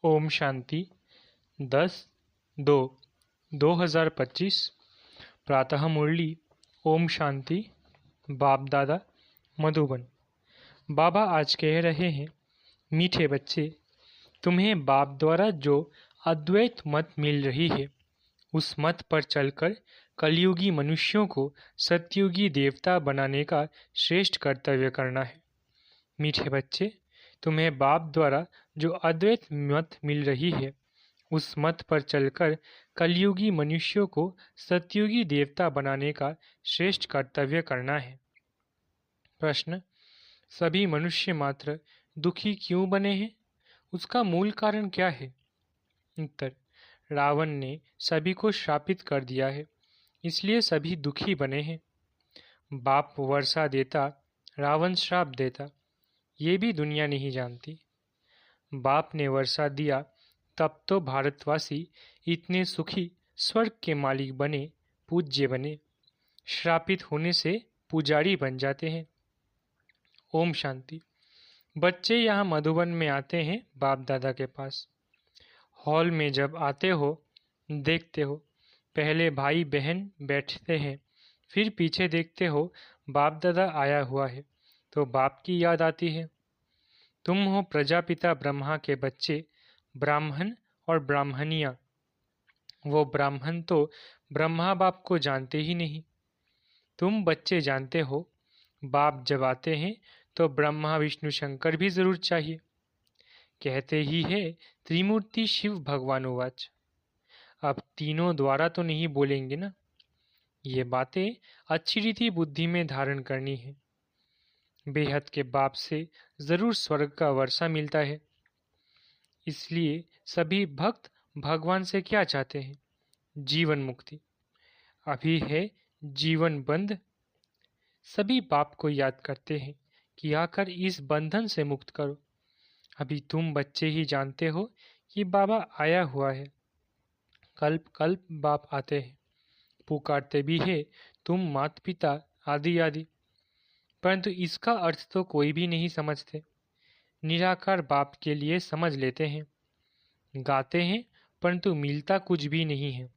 ओम शांति 10-2-2025 प्रातः मुरली। ओम शांति। बाप दादा मधुबन। बाबा आज कह रहे हैं, मीठे बच्चे, तुम्हें बाप द्वारा जो अद्वैत मत मिल रही है उस मत पर चलकर कलयुगी मनुष्यों को सतयुगी देवता बनाने का श्रेष्ठ कर्तव्य करना है। मीठे बच्चे, तुम्हें बाप द्वारा जो अद्वैत मत मिल रही है उस मत पर चलकर कलयुगी मनुष्यों को सतयुगी देवता बनाने का श्रेष्ठ कर्तव्य करना है। प्रश्न: सभी मनुष्य मात्र दुखी क्यों बने हैं? उसका मूल कारण क्या है? उत्तर: रावण ने सभी को श्रापित कर दिया है, इसलिए सभी दुखी बने हैं। बाप वर्षा देता, रावण श्राप देता, ये भी दुनिया नहीं जानती। बाप ने वर्षा दिया तब तो भारतवासी इतने सुखी स्वर्ग के मालिक बने, पूज्य बने। श्रापित होने से पुजारी बन जाते हैं। ओम शांति। बच्चे यहाँ मधुबन में आते हैं बाप दादा के पास। हॉल में जब आते हो देखते हो पहले भाई बहन बैठते हैं, फिर पीछे देखते हो बाप दादा आया हुआ है तो बाप की याद आती है। तुम हो प्रजापिता ब्रह्मा के बच्चे, ब्राह्मण और ब्राह्मणियाँ। वो ब्राह्मण तो ब्रह्मा बाप को जानते ही नहीं। तुम बच्चे जानते हो बाप जब आते हैं तो ब्रह्मा विष्णु शंकर भी जरूर चाहिए। कहते ही है त्रिमूर्ति शिव भगवान उवाच। अब तीनों द्वारा तो नहीं बोलेंगे ना। ये बातें अच्छी रीति बुद्धि में धारण करनी है। बेहद के बाप से जरूर स्वर्ग का वर्षा मिलता है। इसलिए सभी भक्त भगवान से क्या चाहते हैं? जीवन मुक्ति। अभी है जीवन बंध। सभी बाप को याद करते हैं कि आकर इस बंधन से मुक्त करो। अभी तुम बच्चे ही जानते हो कि बाबा आया हुआ है। कल्प कल्प बाप आते हैं, पुकारते भी है तुम मात पिता आदि आदि, परंतु इसका अर्थ तो कोई भी नहीं समझते। निराकार बाप के लिए समझ लेते हैं, गाते हैं, परंतु मिलता कुछ भी नहीं है।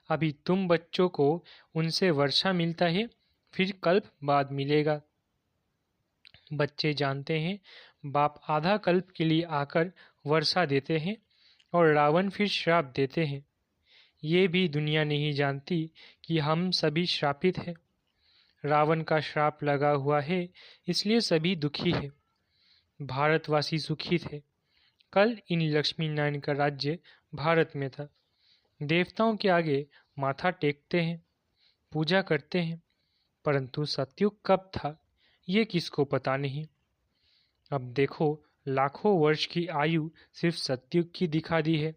अभी तुम बच्चों को उनसे वर्षा मिलता है, फिर कल्प बाद मिलेगा। बच्चे जानते हैं बाप आधा कल्प के लिए आकर वर्षा देते हैं और रावण फिर श्राप देते हैं। ये भी दुनिया नहीं जानती कि हम सभी श्रापित हैं। रावण का श्राप लगा हुआ है, इसलिए सभी दुखी है। भारतवासी सुखी थे। कल इन लक्ष्मी नारायण का राज्य भारत में था। देवताओं के आगे माथा टेकते हैं, पूजा करते हैं, परंतु सतयुग कब था ये किसको पता नहीं। अब देखो लाखों वर्ष की आयु सिर्फ सतयुग की दिखा दी है,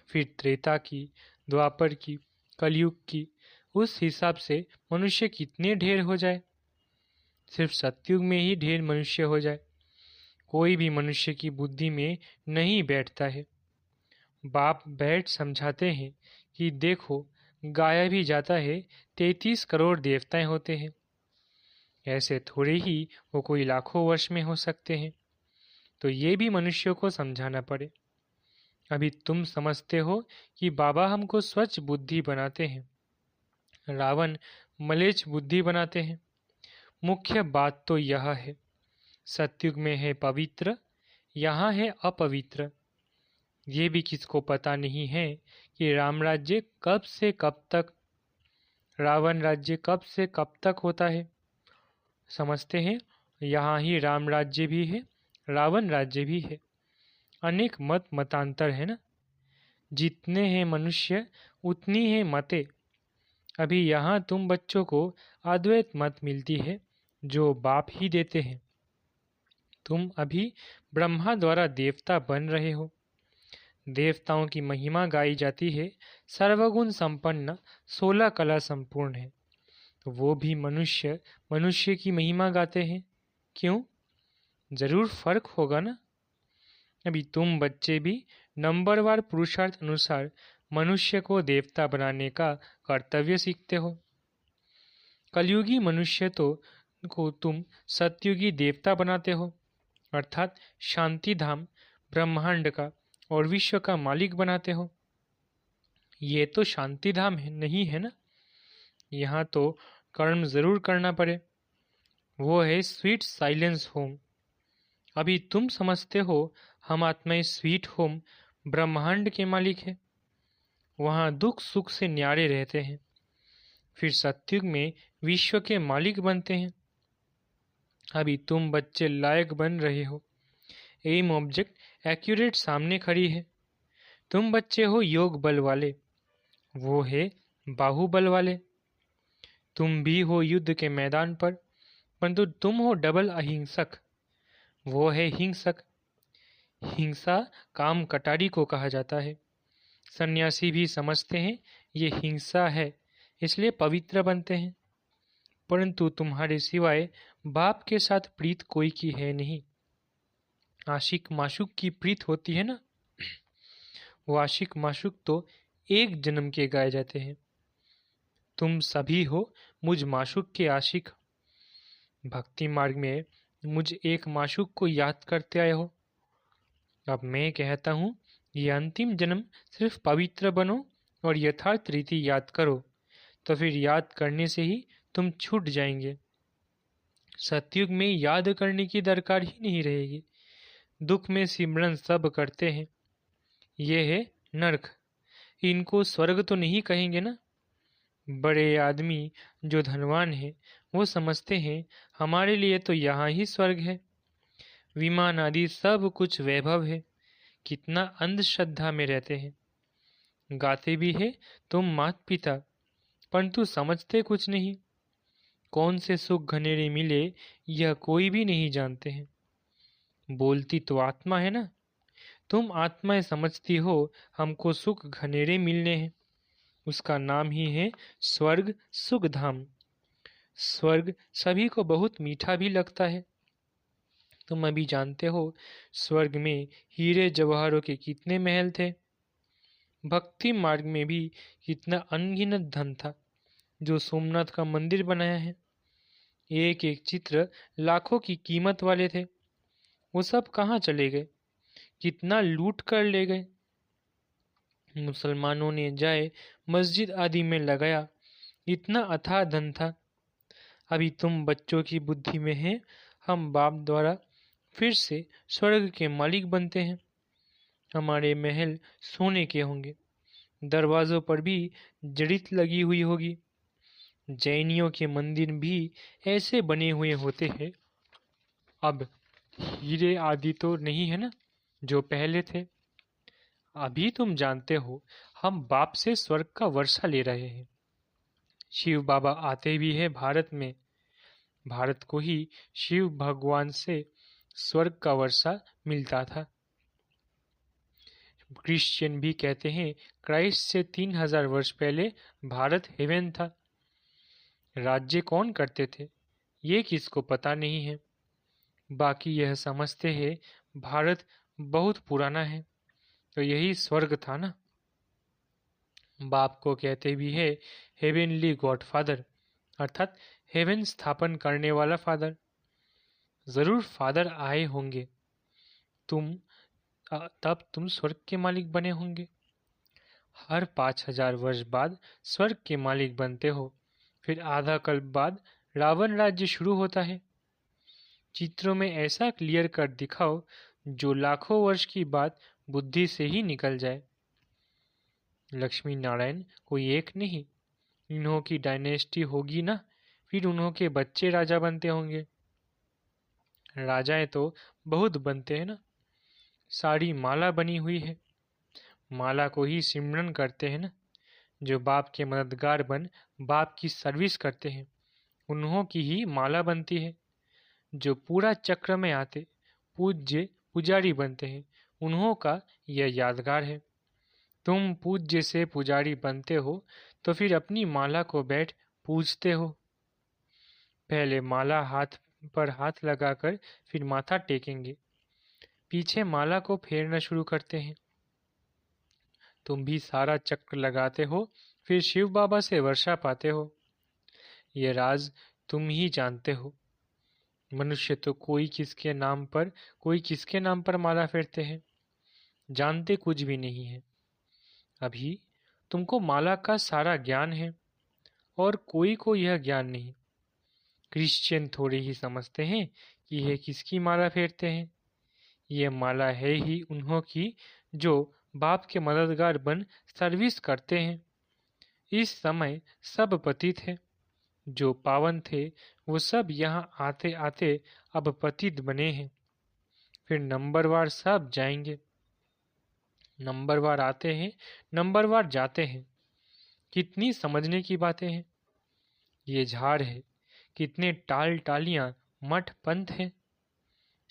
फिर त्रेता की, द्वापर की, कलयुग की। उस हिसाब से मनुष्य कितने ढेर हो जाए। सिर्फ सतयुग में ही ढेर मनुष्य हो जाए, कोई भी मनुष्य की बुद्धि में नहीं बैठता है। बाप बैठ समझाते हैं कि देखो गाया भी जाता है 33 करोड़ देवताएं होते हैं। ऐसे थोड़े ही वो कोई लाखों वर्ष में हो सकते हैं। तो ये भी मनुष्यों को समझाना पड़े। अभी तुम समझते हो कि बाबा हमको स्वच्छ बुद्धि बनाते हैं, रावण मलेच्छ बुद्धि बनाते हैं। मुख्य बात तो यह है, सतयुग में है पवित्र, यहाँ है अपवित्र। ये भी किसको पता नहीं है कि राम राज्य कब से कब तक, रावण राज्य कब से कब तक होता है। समझते हैं यहाँ ही राम राज्य भी है, रावण राज्य भी है। अनेक मत मतांतर है ना। जितने हैं मनुष्य उतनी है मतें। अभी यहाँ तुम बच्चों को अद्वैत मत मिलती है जो बाप ही देते हैं। तुम अभी ब्रह्मा द्वारा देवता बन रहे हो। देवताओं की महिमा गाई जाती है, सर्वगुण संपन्न, 16 कला संपूर्ण है। तो वो भी मनुष्य मनुष्य की महिमा गाते हैं। क्यों? जरूर फर्क होगा ना। अभी तुम बच्चे भी नंबरवार पुरुषार्थ अनुसार मनुष्य को देवता बनाने का कर्तव्य सीखते हो। कलयुगी मनुष्य तो को तुम सतयुगी देवता बनाते हो, अर्थात शांति धाम ब्रह्मांड का और विश्व का मालिक बनाते हो। ये तो शांति धाम है नहीं है ना। यहाँ तो कर्म जरूर करना पड़े। वो है स्वीट साइलेंस होम। अभी तुम समझते हो हम आत्माएं स्वीट होम ब्रह्मांड के मालिक है। वहाँ दुख सुख से न्यारे रहते हैं। फिर सत्युग में विश्व के मालिक बनते हैं। अभी तुम बच्चे लायक बन रहे हो। एम ऑब्जेक्ट एक्यूरेट सामने खड़ी है। तुम बच्चे हो योग बल वाले, वो है बाहुबल वाले। तुम भी हो युद्ध के मैदान पर, परंतु तुम हो डबल अहिंसक, वो है हिंसक। हिंसा काम कटारी को कहा जाता है। सन्यासी भी समझते हैं ये हिंसा है, इसलिए पवित्र बनते हैं। परंतु तुम्हारे सिवाय बाप के साथ प्रीत कोई की है नहीं। आशिक माशूक की प्रीत होती है ना, वो आशिक माशूक तो एक जन्म के गाए जाते हैं। तुम सभी हो मुझ माशूक के आशिक। भक्ति मार्ग में मुझ एक माशूक को याद करते आए हो। अब मैं कहता हूँ ये अंतिम जन्म सिर्फ पवित्र बनो और यथार्थ रीति याद करो, तो फिर याद करने से ही तुम छूट जाएंगे। सतयुग में याद करने की दरकार ही नहीं रहेगी। दुख में सिमरन सब करते हैं। ये है नरक। इनको स्वर्ग तो नहीं कहेंगे ना। बड़े आदमी जो धनवान है वो समझते हैं हमारे लिए तो यहाँ ही स्वर्ग है। विमान आदि सब कुछ वैभव है। कितना अंधश्रद्धा में रहते हैं। गाते भी है तुम मात पिता, परंतु समझते कुछ नहीं। कौन से सुख घनेरे मिले यह कोई भी नहीं जानते हैं। बोलती तो आत्मा है ना। तुम आत्माएं समझती हो हमको सुख घनेरे मिलने हैं। उसका नाम ही है स्वर्ग सुख धाम। स्वर्ग सभी को बहुत मीठा भी लगता है। तुम अभी जानते हो स्वर्ग में हीरे जवाहरों के कितने महल थे। भक्ति मार्ग में भी कितना अनगिनत धन था जो सोमनाथ का मंदिर बनाया है। एक एक चित्र लाखों की कीमत वाले थे। वो सब कहाँ चले गए? कितना लूट कर ले गए। मुसलमानों ने जाए मस्जिद आदि में लगाया, इतना अथाह धन था। अभी तुम बच्चों की बुद्धि में है हम बाप द्वारा फिर से स्वर्ग के मालिक बनते हैं। हमारे महल सोने के होंगे। दरवाजों पर भी जड़ित लगी हुई होगी। जैनियों के मंदिर भी ऐसे बने हुए होते हैं। अब हीरे आदि तो नहीं है ना जो पहले थे। अभी तुम जानते हो हम बाप से स्वर्ग का वर्षा ले रहे हैं। शिव बाबा आते भी है भारत में। भारत को ही शिव भगवान से स्वर्ग का वर्षा मिलता था। क्रिश्चियन भी कहते हैं क्राइस्ट से 3000 वर्ष पहले भारत हेवन था। राज्य कौन करते थे ये किसको पता नहीं है। बाकी यह समझते हैं भारत बहुत पुराना है, तो यही स्वर्ग था ना। बाप को कहते भी है हेवेनली गॉड फादर, अर्थात हेवन स्थापन करने वाला फादर। जरूर फादर आए होंगे तब तुम स्वर्ग के मालिक बने होंगे। हर 5000 वर्ष बाद स्वर्ग के मालिक बनते हो। फिर आधा कल्प बाद रावण राज्य शुरू होता है। चित्रों में ऐसा क्लियर कर दिखाओ जो लाखों वर्ष की बात बुद्धि से ही निकल जाए। लक्ष्मी नारायण कोई एक नहीं, इन्हों की डायनेस्टी होगी ना, फिर उन्हों के बच्चे राजा बनते होंगे। राजाएं तो बहुत बनते हैं ना। सारी माला बनी हुई है। माला को ही सिमरन करते हैं ना। जो बाप के मददगार बन बाप की सर्विस करते हैं उन्हों की ही माला बनती है। जो पूरा चक्र में आते पूज्य पुजारी बनते हैं उन्हों का यह यादगार है। तुम पूज्य से पुजारी बनते हो तो फिर अपनी माला को बैठ पूजते हो। पहले माला हाथ पर हाथ लगाकर फिर माथा टेकेंगे, पीछे माला को फेरना शुरू करते हैं। तुम भी सारा चक्र लगाते हो, फिर शिव बाबा से वर्षा पाते हो। ये राज तुम ही जानते हो। मनुष्य तो कोई किसके नाम पर माला फेरते हैं। जानते कुछ भी नहीं है। अभी तुमको माला का सारा ज्ञान है और कोई को यह ज्ञान नहीं। क्रिश्चियन थोड़े ही समझते हैं कि यह किसकी माला फेरते हैं। ये माला है ही उन्हों की जो बाप के मददगार बन सर्विस करते हैं। इस समय सब पतित है। जो पावन थे वो सब यहाँ आते आते अब पतित बने हैं। फिर नंबरवार सब जाएंगे। नंबरवार आते हैं, नंबरवार जाते हैं। कितनी समझने की बातें हैं। ये झाड़ है, कितने टाल टालियां मठ पंथ है।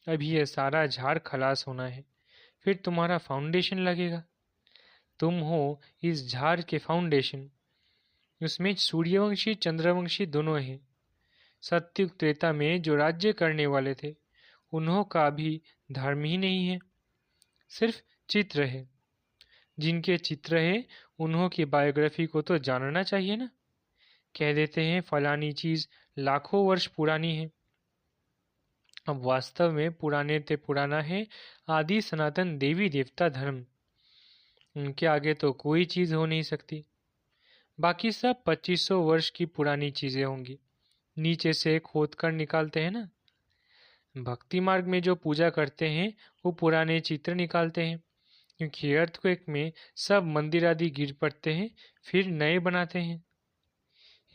अभी ये सारा झाड़ खलास होना है, फिर तुम्हारा फाउंडेशन लगेगा। तुम हो इस झाड़ के फाउंडेशन। उसमें सूर्यवंशी चंद्रवंशी दोनों हैं। सत्युग त्रेता में जो राज्य करने वाले थे उन्हों का भी धर्म ही नहीं है, सिर्फ चित्र है। जिनके चित्र है उन्हों की बायोग्राफी को तो जानना चाहिए ना। कह देते हैं फलानी चीज लाखों वर्ष पुरानी है। अब वास्तव में पुराने ते पुराना है आदि सनातन देवी देवता धर्म। उनके आगे तो कोई चीज हो नहीं सकती। बाकी सब 2500 वर्ष की पुरानी चीजें होंगी। नीचे से खोद कर निकालते हैं ना। भक्ति मार्ग में जो पूजा करते हैं वो पुराने चित्र निकालते हैं, क्योंकि अर्थक्वेक में सब मंदिर आदि गिर पड़ते हैं, फिर नए बनाते हैं।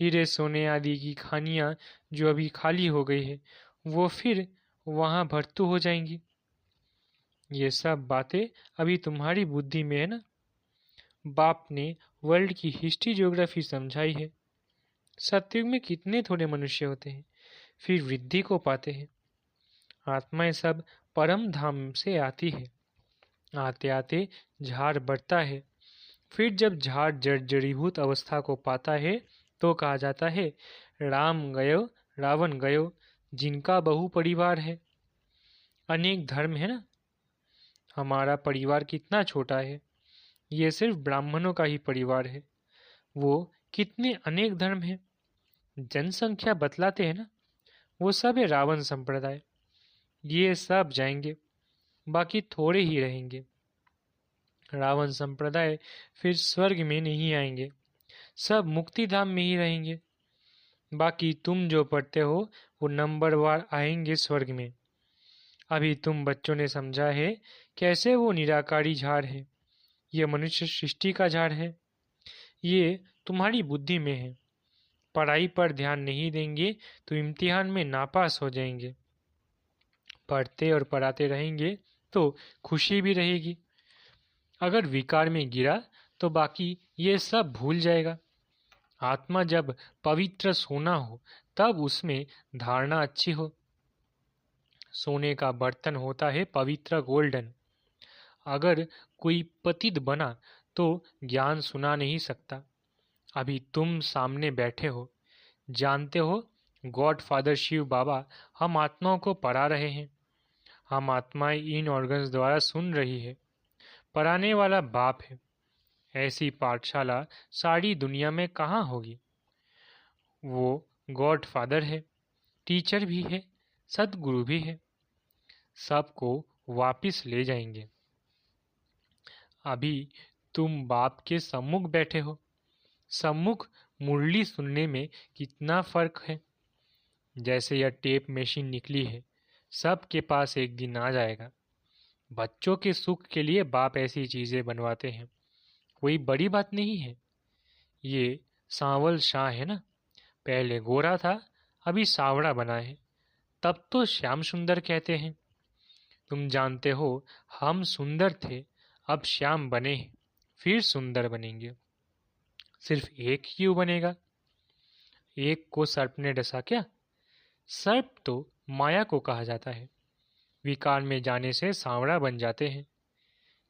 हीरे सोने आदि की खानियां जो अभी खाली हो गई है वो फिर वहां भरतू हो जाएंगी। ये सब बातें अभी तुम्हारी बुद्धि में है ना। बाप ने वर्ल्ड की हिस्ट्री ज्योग्राफी समझाई है। सत्युग में कितने थोड़े मनुष्य होते हैं, फिर वृद्धि को पाते हैं। आत्माएं सब परम धाम से आती है। आते आते झाड़ बढ़ता है। फिर जब झाड़ जर्जरीभूत अवस्था को पाता है तो कहा जाता है राम गयो रावण गयो, जिनका बहु परिवार है। अनेक धर्म है ना। हमारा परिवार कितना छोटा है। ये सिर्फ ब्राह्मणों का ही परिवार है। वो कितने अनेक धर्म है। जनसंख्या बतलाते हैं ना। वो सब है रावण संप्रदाय। ये सब जाएंगे, बाकी थोड़े ही रहेंगे। रावण संप्रदाय फिर स्वर्ग में नहीं आएंगे, सब मुक्ति धाम में ही रहेंगे। बाकी तुम जो पढ़ते हो वो नंबरवार आएंगे स्वर्ग में। अभी तुम बच्चों ने समझा है कैसे वो निराकारी झाड़ है। ये मनुष्य सृष्टि का झाड़ है। ये तुम्हारी बुद्धि में है। पढ़ाई पर ध्यान नहीं देंगे तो इम्तिहान में नापास हो जाएंगे। पढ़ते और पढ़ाते रहेंगे तो खुशी भी रहेगी। अगर विकार में गिरा तो बाकी ये सब भूल जाएगा। आत्मा जब पवित्र सोना हो तब उसमें धारणा अच्छी हो। सोने का बर्तन होता है पवित्र गोल्डन। अगर कोई पतित बना तो ज्ञान सुना नहीं सकता। अभी तुम सामने बैठे हो, जानते हो गॉड फादर शिव बाबा हम आत्माओं को पढ़ा रहे हैं। हम आत्माएं इन ऑर्गन्स द्वारा सुन रही है। पढ़ाने वाला बाप है। ऐसी पाठशाला सारी दुनिया में कहाँ होगी। वो गॉड फादर है, टीचर भी है, सदगुरु भी है। सबको वापिस ले जाएंगे। अभी तुम बाप के सम्मुख बैठे हो। सम्मुख मुरली सुनने में कितना फर्क है। जैसे यह टेप मशीन निकली है, सबके पास एक दिन आ जाएगा। बच्चों के सुख के लिए बाप ऐसी चीजें बनवाते हैं, कोई बड़ी बात नहीं है। ये सांवल शाह है ना, पहले गोरा था अभी सावड़ा बना है, तब तो श्याम सुंदर कहते हैं। तुम जानते हो हम सुंदर थे, अब श्याम बने हैं, फिर सुंदर बनेंगे। सिर्फ एक क्यों बनेगा। एक को सर्प ने डसा क्या। सर्प तो माया को कहा जाता है। विकार में जाने से सांवड़ा बन जाते हैं।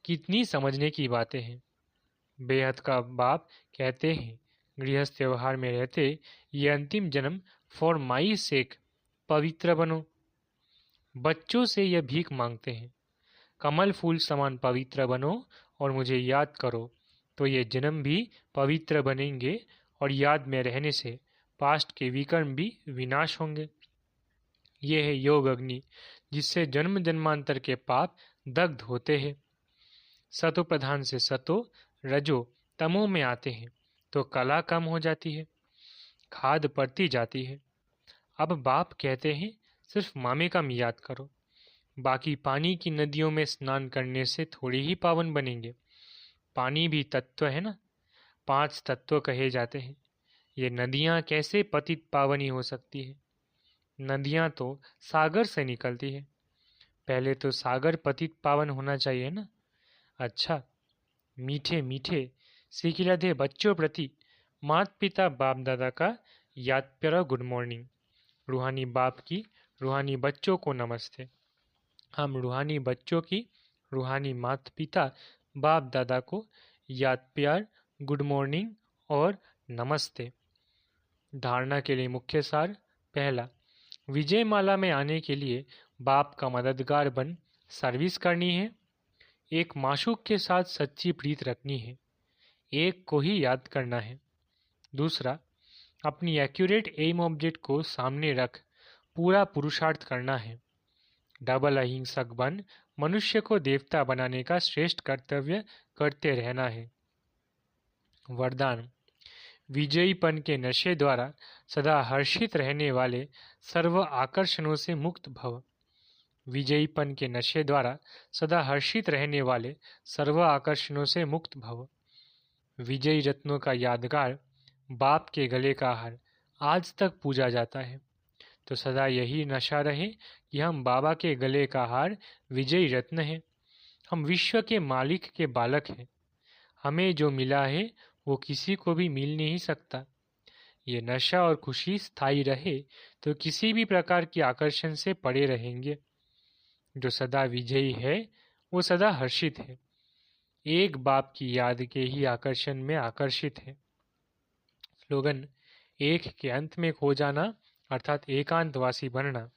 कितनी समझने की बातें हैं। बेहद का बाप कहते हैं गृहस्थ व्यवहार में रहते ये अंतिम जन्म फॉर माई सेक पवित्र बनो। बच्चों से यह भीख मांगते हैं, कमल फूल समान पवित्र बनो और मुझे याद करो, तो ये जन्म भी पवित्र बनेंगे और याद में रहने से पास्ट के विकर्म भी विनाश होंगे। ये है योग अग्नि, जिससे जन्म जन्मांतर के पाप दग्ध होते हैं। सतो प्रधान से सतो रजो तमो में आते हैं तो कला कम हो जाती है, खाद बढ़ती जाती है। अब बाप कहते हैं सिर्फ मामे का याद करो, बाकी पानी की नदियों में स्नान करने से थोड़ी ही पावन बनेंगे। पानी भी तत्व है ना, 5 तत्व कहे जाते हैं। ये नदियाँ कैसे पतित पावनी हो सकती है? नदियाँ तो सागर से निकलती है, पहले तो सागर पतित पावन होना चाहिए ना। अच्छा, मीठे मीठे सिखिलधे बच्चों प्रति माता पिता बाप दादा का याद प्यारा गुड मॉर्निंग। रूहानी बाप की रूहानी बच्चों को नमस्ते। हम रूहानी बच्चों की रूहानी माता पिता बाप दादा को याद प्यार गुड मॉर्निंग और नमस्ते। धारणा के लिए मुख्य सार। पहला, विजय माला में आने के लिए बाप का मददगार बन सर्विस करनी है। एक माशूक के साथ सच्ची प्रीत रखनी है, एक को ही याद करना है। दूसरा, अपनी एक्यूरेट एम ऑब्जेक्ट को सामने रख पूरा पुरुषार्थ करना है। डबल अहिंसक बन मनुष्य को देवता बनाने का श्रेष्ठ कर्तव्य करते रहना है। वरदान, विजयीपन के नशे द्वारा सदा हर्षित रहने वाले सर्व आकर्षणों से मुक्त भव। विजयीपन के नशे द्वारा सदा हर्षित रहने वाले सर्व आकर्षणों से मुक्त भव। विजयी रत्नों का यादगार बाप के गले का हार आज तक पूजा जाता है, तो सदा यही नशा रहे कि हम बाबा के गले का हार विजयी रत्न है। हम विश्व के मालिक के बालक हैं। हमें जो मिला है वो किसी को भी मिल नहीं सकता। ये नशा और खुशी स्थायी रहे तो किसी भी प्रकार की आकर्षण से पड़े रहेंगे। जो सदा विजयी है वो सदा हर्षित है, एक बाप की याद के ही आकर्षण में आकर्षित है। स्लोगन, एक के अंत में खो जाना अर्थात एकांतवासी बनना।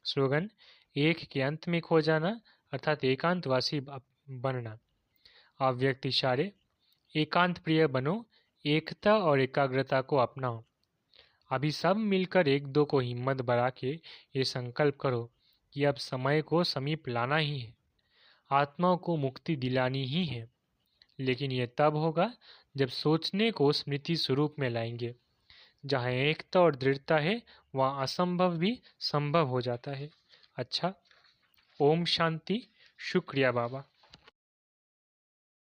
स्लोगन, एक के अंत में खो जाना अर्थात एकांतवासी बनना। अव्यक्त इशारे, एकांत प्रिय बनो, एकता और एकाग्रता को अपनाओ। अभी सब मिलकर एक दो को हिम्मत बढ़ा के ये संकल्प करो कि अब समय को समीप लाना ही है, आत्माओं को मुक्ति दिलानी ही है। लेकिन यह तब होगा जब सोचने को स्मृति स्वरूप में लाएंगे। जहाँ एकता और दृढ़ता है वहाँ असंभव भी संभव हो जाता है। अच्छा, ओम शांति। शुक्रिया बाबा।